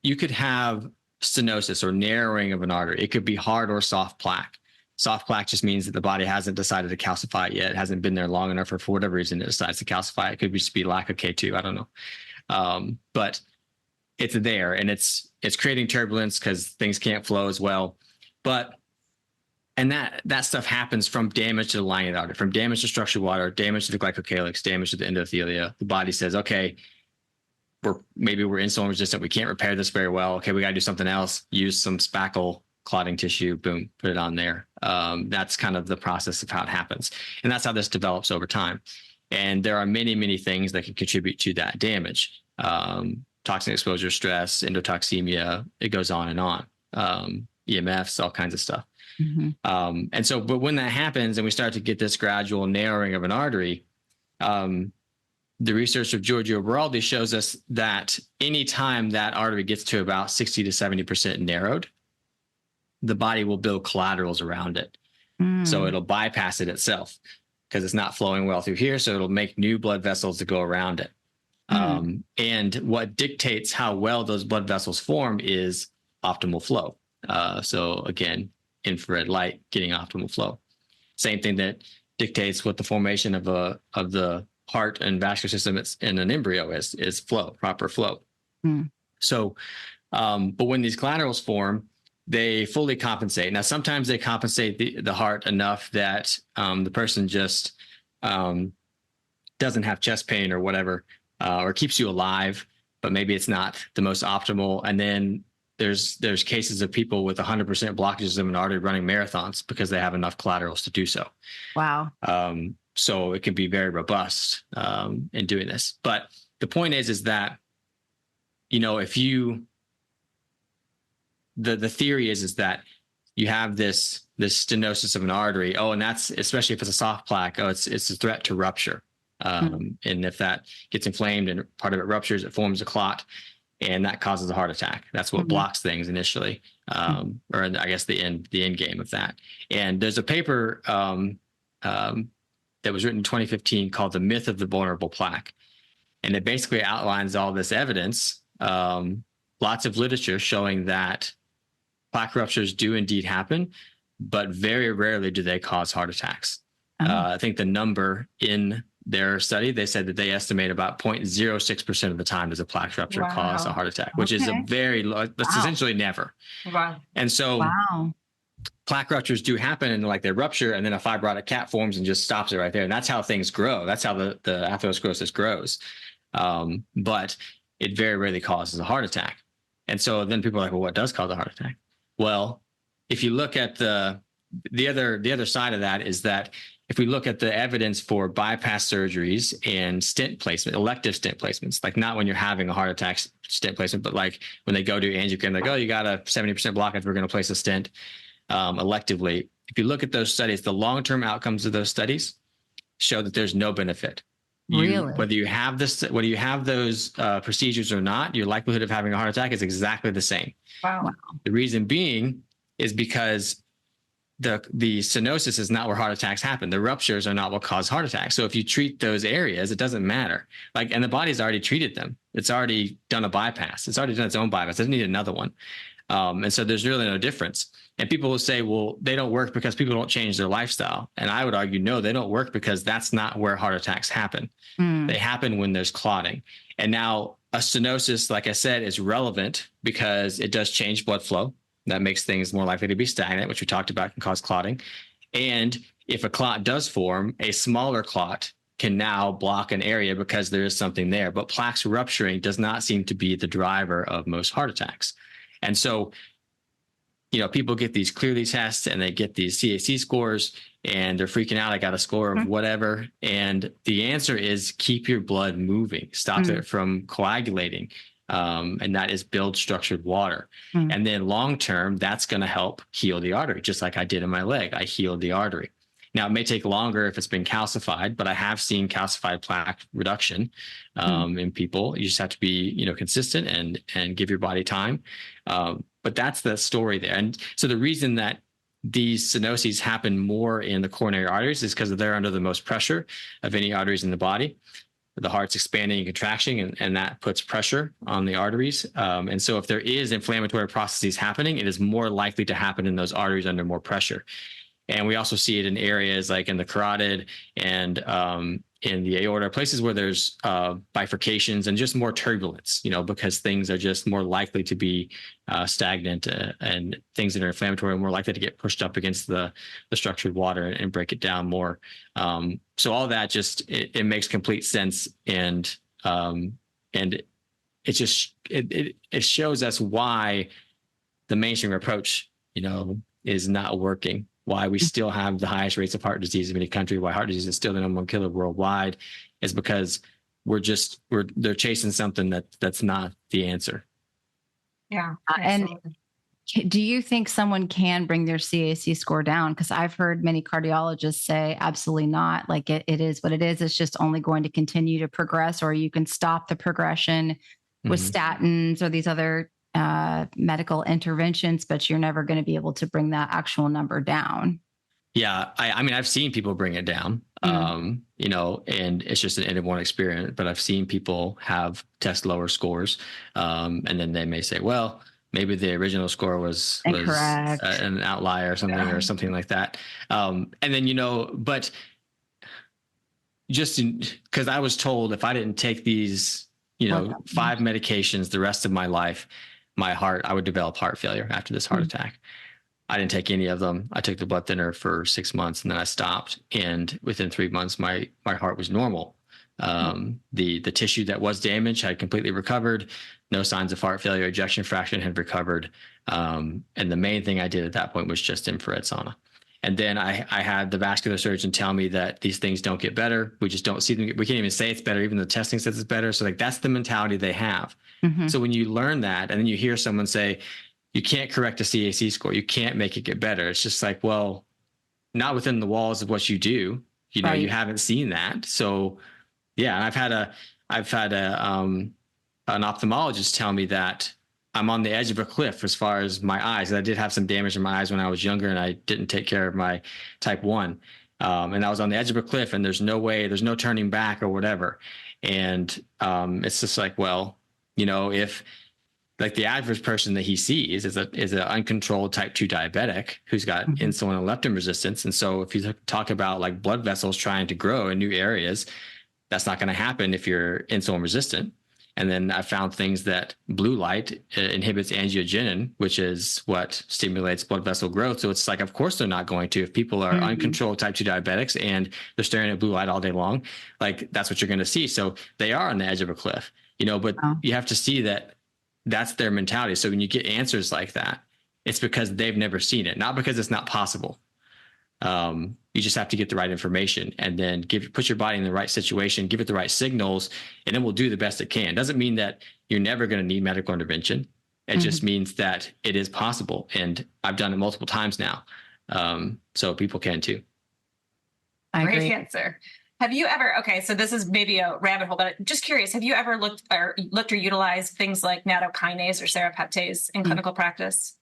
you could have stenosis or narrowing of an artery. It could be hard or soft plaque. Soft plaque just means that the body hasn't decided to calcify it yet. It hasn't been there long enough, or for whatever reason it decides to calcify. It could just be lack of K2. I don't know. But it's there and it's creating turbulence because things can't flow as well. And that stuff happens from damage to the lining of the artery, from damage to structured water, damage to the glycocalyx, damage to the endothelia. The body says, okay, maybe we're insulin resistant. We can't repair this very well. Okay, we got to do something else. Use some spackle clotting tissue, boom, put it on there. That's kind of the process of how it happens. And that's how this develops over time. And there are many, many things that can contribute to that damage. Toxin exposure, stress, endotoxemia, it goes on and on. EMFs, all kinds of stuff. But when that happens and we start to get this gradual narrowing of an artery, the research of Giorgio Beraldi shows us that anytime that artery gets to about 60 to 70% narrowed, the body will build collaterals around it. So it'll bypass it itself because it's not flowing well through here. So it'll make new blood vessels to go around it. And what dictates how well those blood vessels form is optimal flow. So again, infrared light getting optimal flow. Same thing that dictates what the formation of the heart and vascular system in an embryo is flow, proper flow. So, but when these collaterals form, they fully compensate. Now, sometimes they compensate the heart enough that the person just doesn't have chest pain or whatever, or keeps you alive, but maybe it's not the most optimal. And then there's cases of people with 100% blockages of an artery running marathons because they have enough collaterals to do so. Wow. So it can be very robust in doing this. But the point is that, if you, the theory is that you have this stenosis of an artery. Oh, and that's, especially if it's a soft plaque, it's a threat to rupture. And if that gets inflamed and part of it ruptures, it forms a clot, and that causes a heart attack. That's what blocks things initially, or I guess the end game of that. And there's a paper that was written in 2015 called "The Myth of the Vulnerable Plaque," and it basically outlines all this evidence, lots of literature showing that plaque ruptures do indeed happen, but very rarely do they cause heart attacks. I think the number in their study, they said that they estimate about 0.06% of the time does a plaque rupture cause a heart attack, which is a very low, that's essentially never. And so plaque ruptures do happen, and like they rupture, and then a fibrotic cap forms and just stops it right there. And that's how things grow. That's how the atherosclerosis grows. But it very rarely causes a heart attack. And so then people are like, well, what does cause a heart attack? Well, if you look at the other side of that, is that if we look at the evidence for bypass surgeries and stent placement, elective stent placements, like not when you're having a heart attack stent placement, but like when they go to angiogram, like, oh, you got a 70% blockage, we're going to place a stent electively. If you look at those studies, the long-term outcomes of those studies show that there's no benefit. Really? Whether you have those procedures or not, your likelihood of having a heart attack is exactly the same. Wow. The reason being is because the stenosis is not where heart attacks happen. The ruptures are not what cause heart attacks. So if you treat those areas, it doesn't matter. And the body's already treated them. It's already done a bypass. It's already done its own bypass. It doesn't need another one. And so there's really no difference. And people will say, well, they don't work because people don't change their lifestyle. And I would argue, no, they don't work because that's not where heart attacks happen. They happen when there's clotting. And now a stenosis, like I said, is relevant because it does change blood flow. That makes things more likely to be stagnant, which we talked about can cause clotting. And if a clot does form, a smaller clot can now block an area because there is something there. But plaques rupturing does not seem to be the driver of most heart attacks. And so, people get these clearly tests and they get these CAC scores and they're freaking out. I got a score of whatever. And the answer is keep your blood moving, stop it from coagulating. And that is build structured water. And then long-term, that's going to help heal the artery, just like I did in my leg. I healed the artery. Now, it may take longer if it's been calcified, but I have seen calcified plaque reduction in people. You just have to be, consistent and give your body time. But that's the story there. And so the reason that these stenoses happen more in the coronary arteries is because they're under the most pressure of any arteries in the body. The heart's expanding and contracting, and that puts pressure on the arteries. And so if there is inflammatory processes happening, it is more likely to happen in those arteries under more pressure. And we also see it in areas like in the carotid and in the aorta, places where there's bifurcations and just more turbulence, because things are just more likely to be stagnant and things that are inflammatory are more likely to get pushed up against the structured water and break it down more. So all that just, it makes complete sense. And it just, it shows us why the mainstream approach, is not working. Why we still have the highest rates of heart disease in any country, why heart disease is still the number one killer worldwide, is because they're chasing something that's not the answer. Yeah. And do you think someone can bring their CAC score down? Because I've heard many cardiologists say absolutely not. Like it is what it is. It's just only going to continue to progress, or you can stop the progression with statins or these other medical interventions, but you're never going to be able to bring that actual number down. Yeah. I mean, I've seen people bring it down. you know, and it's just an N-of-1 experience. But I've seen people test lower scores, and then they may say, well, maybe the original score was an outlier or something like that. And then, you know, but just because I was told if I didn't take these, you know, 5 medications the rest of my life, I would develop heart failure after this heart attack. I didn't take any of them. I took the blood thinner for 6 months and then I stopped. And within 3 months, my heart was normal. The tissue that was damaged had completely recovered. No signs of heart failure. Ejection fraction had recovered. And the main thing I did at that point was just infrared sauna. And then I had the vascular surgeon tell me that these things don't get better. We just don't see them. We can't even say it's better. Even the testing says it's better. So like that's the mentality they have. So when you learn that and then you hear someone say, you can't correct a CAC score, you can't make it get better. It's just like, well, not within the walls of what you do. You know, you haven't seen that. So yeah, and I've had an ophthalmologist tell me that I'm on the edge of a cliff as far as my eyes. I did have some damage in my eyes when I was younger and I didn't take care of my type 1. And I was on the edge of a cliff and there's no turning back or whatever. And it's just like, well, you know, if like the average person that he sees is an uncontrolled type 2 diabetic who's got insulin and leptin resistance. And so if you talk about like blood vessels trying to grow in new areas, that's not going to happen if you're insulin resistant. And then I found things that blue light inhibits angiogenin, which is what stimulates blood vessel growth. So it's like, of course, they're not going to. If people are uncontrolled type 2 diabetics and they're staring at blue light all day long, like that's what you're going to see. So they are on the edge of a cliff, you know, but you have to see that that's their mentality. So when you get answers like that, it's because they've never seen it, not because it's not possible. You just have to get the right information and then put your body in the right situation, give it the right signals, and it will do the best it can. Doesn't mean that you're never going to need medical intervention. It just means that it is possible. And I've done it multiple times now. So people can too. Great answer. Have you ever, okay, so this is maybe a rabbit hole, but just curious, have you ever looked or utilized things like nattokinase or serrapeptase in clinical practice?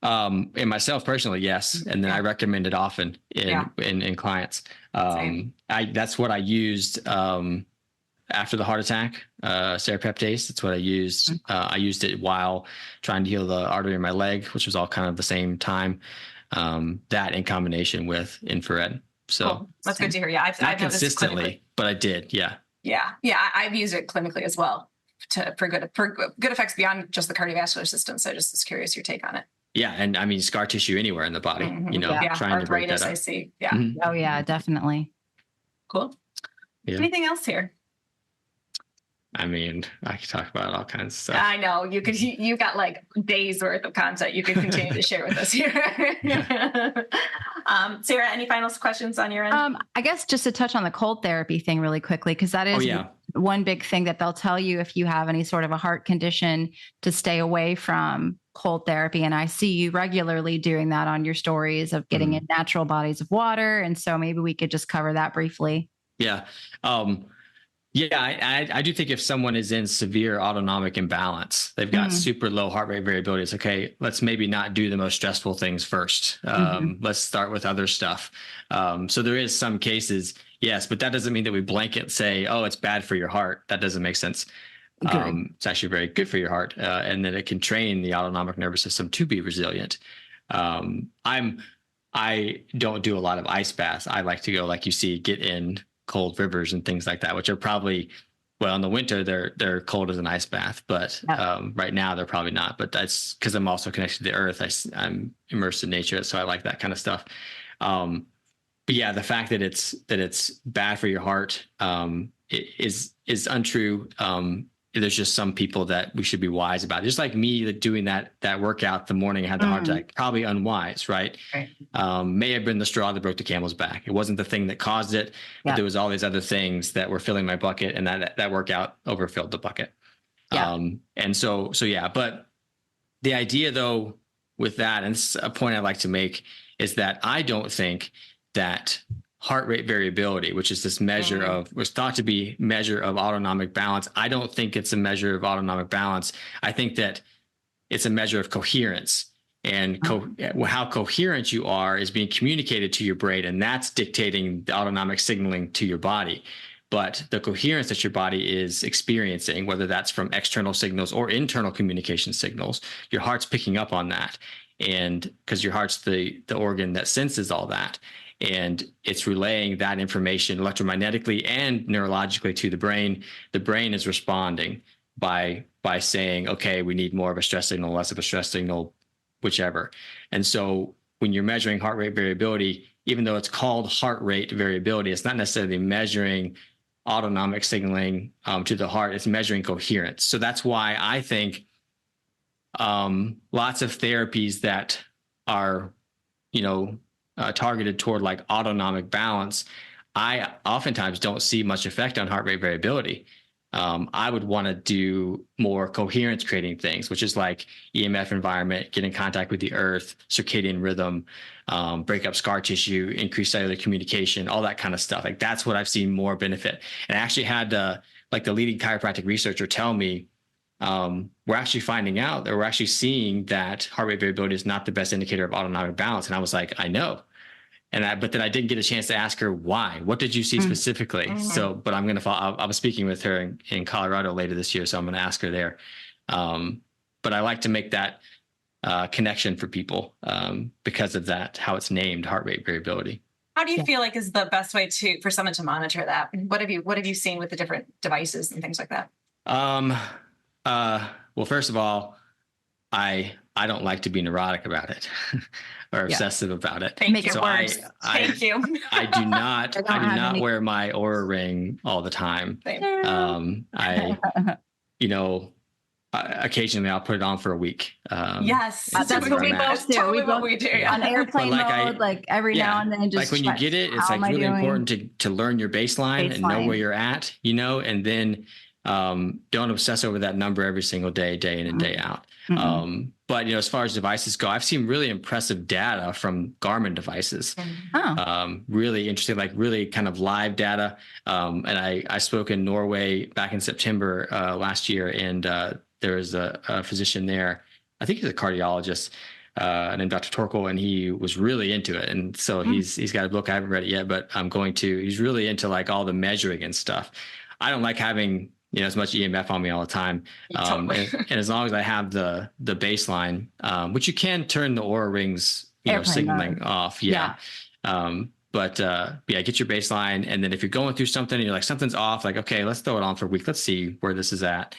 In myself personally, yes. And then I recommend it often in clients. That's what I used after the heart attack, serrapeptase. That's what I used. I used it while trying to heal the artery in my leg, which was all kind of the same time. That in combination with infrared. So cool. That's good to hear. Yeah, I've not consistently, but I did. Yeah. I've used it clinically as well for good effects beyond just the cardiovascular system. So just was curious your take on it. Yeah. And I mean, scar tissue anywhere in the body, you know, trying to break that up. I see. Yeah. Oh yeah, definitely. Cool. Yeah. Anything else here? I mean, I could talk about all kinds of stuff. I know you got like days worth of content you could continue to share with us here. Sarah, any final questions on your end? I guess just to touch on the cold therapy thing really quickly, because that is one big thing that they'll tell you if you have any sort of a heart condition to stay away from cold therapy. And I see you regularly doing that on your stories of getting in natural bodies of water. And so maybe we could just cover that briefly. Yeah. I do think if someone is in severe autonomic imbalance, they've got super low heart rate variability. It's okay. Let's maybe not do the most stressful things first. Let's start with other stuff. So there is some cases, yes, but that doesn't mean that we blanket say, oh, it's bad for your heart. That doesn't make sense. It's actually very good for your heart, and that it can train the autonomic nervous system to be resilient. I don't do a lot of ice baths. I like to go, like you see, get in cold rivers and things like that, which are probably, well, in the winter, they're cold as an ice bath, but right now they're probably not. But that's because I'm also connected to the earth. I'm immersed in nature, so I like that kind of stuff. But yeah, the fact that it's bad for your heart is untrue. There's just some people that we should be wise about. Just like me doing that workout the morning I had the heart attack, probably unwise, right? May have been the straw that broke the camel's back. It wasn't the thing that caused it, but there was all these other things that were filling my bucket, and that workout overfilled the bucket. And so yeah, but the idea though with that, and this is a point I'd like to make, is that I don't think that heart rate variability, which is this measure was thought to be measure of autonomic balance. I don't think it's a measure of autonomic balance. I think that it's a measure of coherence. And how coherent you are is being communicated to your brain, and that's dictating the autonomic signaling to your body. But the coherence that your body is experiencing, whether that's from external signals or internal communication signals, your heart's picking up on that. And because your heart's the organ that senses all that, and it's relaying that information electromagnetically and neurologically to the brain. The brain is responding by saying, okay, we need more of a stress signal, less of a stress signal, whichever. And so when you're measuring heart rate variability, even though it's called heart rate variability, it's not necessarily measuring autonomic signaling to the heart. It's measuring coherence. So that's why I think lots of therapies that are, targeted toward like autonomic balance, I oftentimes don't see much effect on heart rate variability. I would want to do more coherence creating things, which is like EMF environment, get in contact with the earth, circadian rhythm, break up scar tissue, increase cellular communication, all that kind of stuff. Like that's what I've seen more benefit. And I actually had like the leading chiropractic researcher tell me, we're actually finding out that we're actually seeing that heart rate variability is not the best indicator of autonomic balance. And I was like, I know. But then I didn't get a chance to ask her why. What did you see specifically? Mm-hmm. So, but I'm going to follow. I was speaking with her in Colorado later this year, so I'm going to ask her there. But I like to make that connection for people because of that, how it's named heart rate variability. How do you feel like is the best way for someone to monitor that? What have you seen with the different devices and things like that? Well, first of all, I don't like to be neurotic about it or obsessive about it. Thank you. Thank you. I do not wear my Oura ring all the time. Occasionally I'll put it on for a week. Yes, that's what we both do. Totally what we do. On airplane mode, like every now and then. Just like when you get it, it's like really important to learn your baseline and know where you're at, and then don't obsess over that number every single day in and day out. Mm-hmm. But as far as devices go, I've seen really impressive data from Garmin devices. Really interesting, like really kind of live data. And I spoke in Norway back in September last year, and there was a physician there. I think he's a cardiologist, named Dr. Torkel, and he was really into it. And so he's got a book. I haven't read it yet, but I'm going to. He's really into like all the measuring and stuff. I don't like having as much EMF on me all the time. And as long as I have the baseline, which you can turn the Oura rings, signaling off. Yeah. But get your baseline. And then if you're going through something and you're like, something's off, like, okay, let's throw it on for a week. Let's see where this is at.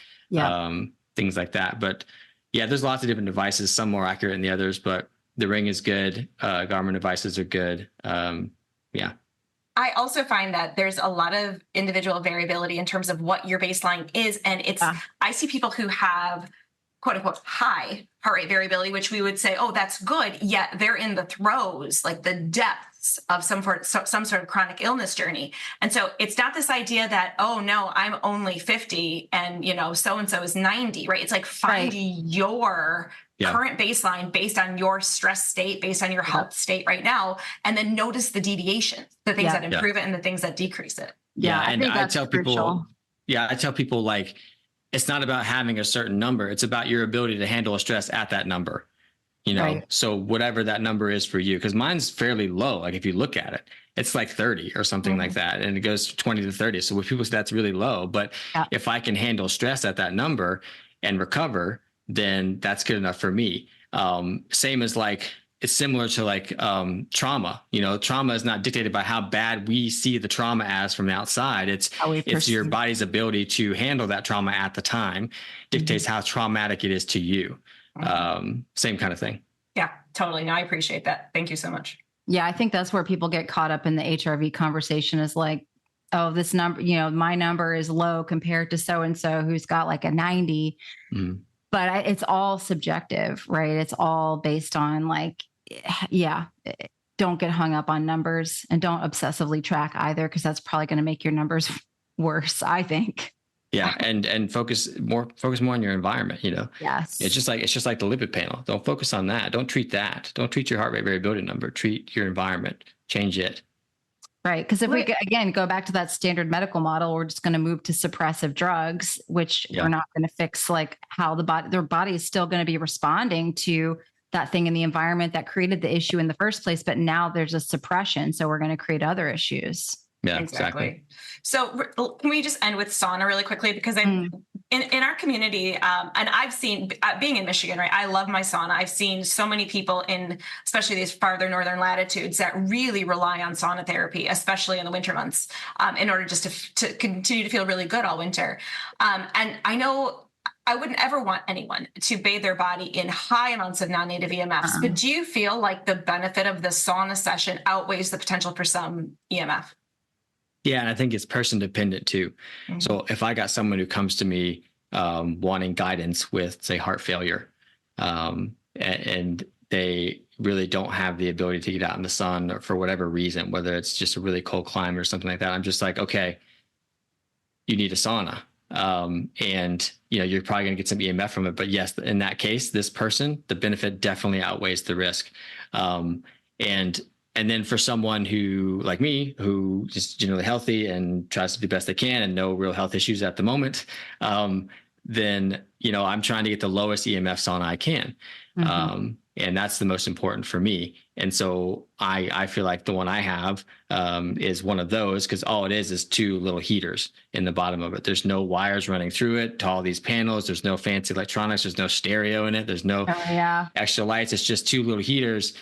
Things like that. But there's lots of different devices, some more accurate than the others, but the ring is good. Garmin devices are good. I also find that there's a lot of individual variability in terms of what your baseline is. And I see people who have quote unquote high heart rate variability, which we would say, oh, that's good. Yet they're in the throes, like the depths of some sort of chronic illness journey. And so it's not this idea that, oh no, I'm only 50 and so-and-so is 90, right? It's like finding your current baseline based on your stress state, based on your health state right now, and then notice the deviations, the things that improve it and the things that decrease it. And I tell people like, it's not about having a certain number. It's about your ability to handle a stress at that number, so whatever that number is for you, because mine's fairly low. Like if you look at it, it's like 30 or something like that. And it goes 20 to 30. So with people say that's really low, but if I can handle stress at that number and recover, then that's good enough for me. Same as like, it's similar to like trauma. Trauma is not dictated by how bad we see the trauma as from the outside. It's your body's ability to handle that trauma at the time dictates how traumatic it is to you. Same kind of thing. Yeah, totally. No, I appreciate that. Thank you so much. Yeah, I think that's where people get caught up in the HRV conversation is like, oh, this number, my number is low compared to so-and-so who's got like a 90. But it's all subjective, right? It's all based on like, don't get hung up on numbers and don't obsessively track either, because that's probably going to make your numbers worse, I think. Yeah. And focus more on your environment, Yes. It's just like the lipid panel. Don't focus on that. Don't treat that. Don't treat your heart rate variability number. Treat your environment. Change it. Right. Because if we, again, go back to that standard medical model, we're just going to move to suppressive drugs, which we're not going to fix like how their body is still going to be responding to that thing in the environment that created the issue in the first place. But now there's a suppression. So we're going to create other issues. Yeah, exactly. So can we just end with sauna really quickly? Because I'm in our community, and I've seen, being in Michigan, right? I love my sauna. I've seen so many people in, especially these farther northern latitudes, that really rely on sauna therapy, especially in the winter months, in order just to continue to feel really good all winter. And I know I wouldn't ever want anyone to bathe their body in high amounts of non-native EMFs, but do you feel like the benefit of the sauna session outweighs the potential for some EMF? Yeah, and I think it's person dependent too. Mm-hmm. So if I got someone who comes to me wanting guidance with, say, heart failure, and they really don't have the ability to get out in the sun or for whatever reason, whether it's just a really cold climate or something like that, I'm just like, okay, you need a sauna. And you're probably going to get some EMF from it, but yes, in that case, this person, the benefit definitely outweighs the risk. And then for someone who, like me, who is generally healthy and tries to do the best they can and no real health issues at the moment, then, I'm trying to get the lowest EMF sauna I can. Mm-hmm. And that's the most important for me. And so I feel like the one I have is one of those, because all it is 2 little heaters in the bottom of it. There's no wires running through it to all these panels. There's no fancy electronics. There's no stereo in it. There's no extra lights. It's just 2 little heaters.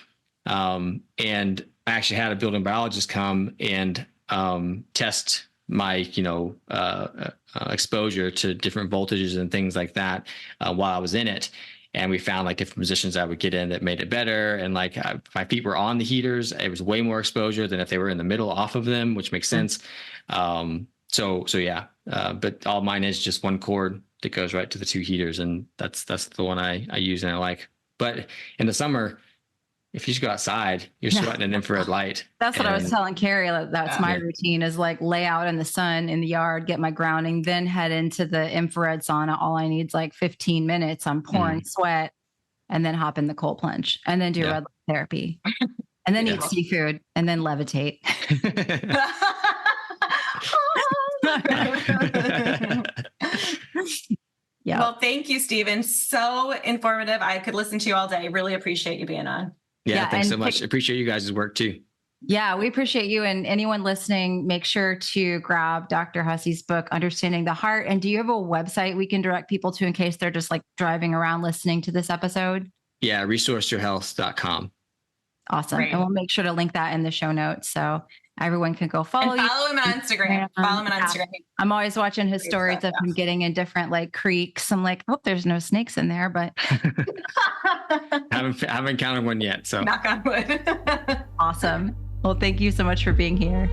And I actually had a building biologist come and test my, exposure to different voltages and things like that while I was in it. And we found like different positions I would get in that made it better. And like my feet were on the heaters, it was way more exposure than if they were in the middle off of them, which makes sense. So yeah. But all mine is just one cord that goes right to the 2 heaters. And that's the one I use and I like. But in the summer, if you just go outside, you're sweating an infrared light. That's what I was telling Carrie. That's my routine, is like lay out in the sun in the yard, get my grounding, then head into the infrared sauna. All I need is like 15 minutes. I'm pouring sweat, and then hop in the cold plunge, and then do red light therapy, and then eat seafood, and then levitate. Yeah. Well, thank you, Stephen. So informative. I could listen to you all day. Really appreciate you being on. Yeah, thanks so much. Appreciate you guys' work too. Yeah, we appreciate you. And anyone listening, make sure to grab Dr. Hussey's book, Understanding the Heart. And do you have a website we can direct people to in case they're just like driving around listening to this episode? Yeah, resourceyourhealth.com. Awesome. Great. And we'll make sure to link that in the show notes so everyone can go follow you. Follow him on Instagram. Follow him on Instagram. I'm always watching his stories of him getting in different like creeks. I'm like, oh, there's no snakes in there, but haven't encountered one yet. So knock on wood. Awesome. Well, thank you so much for being here.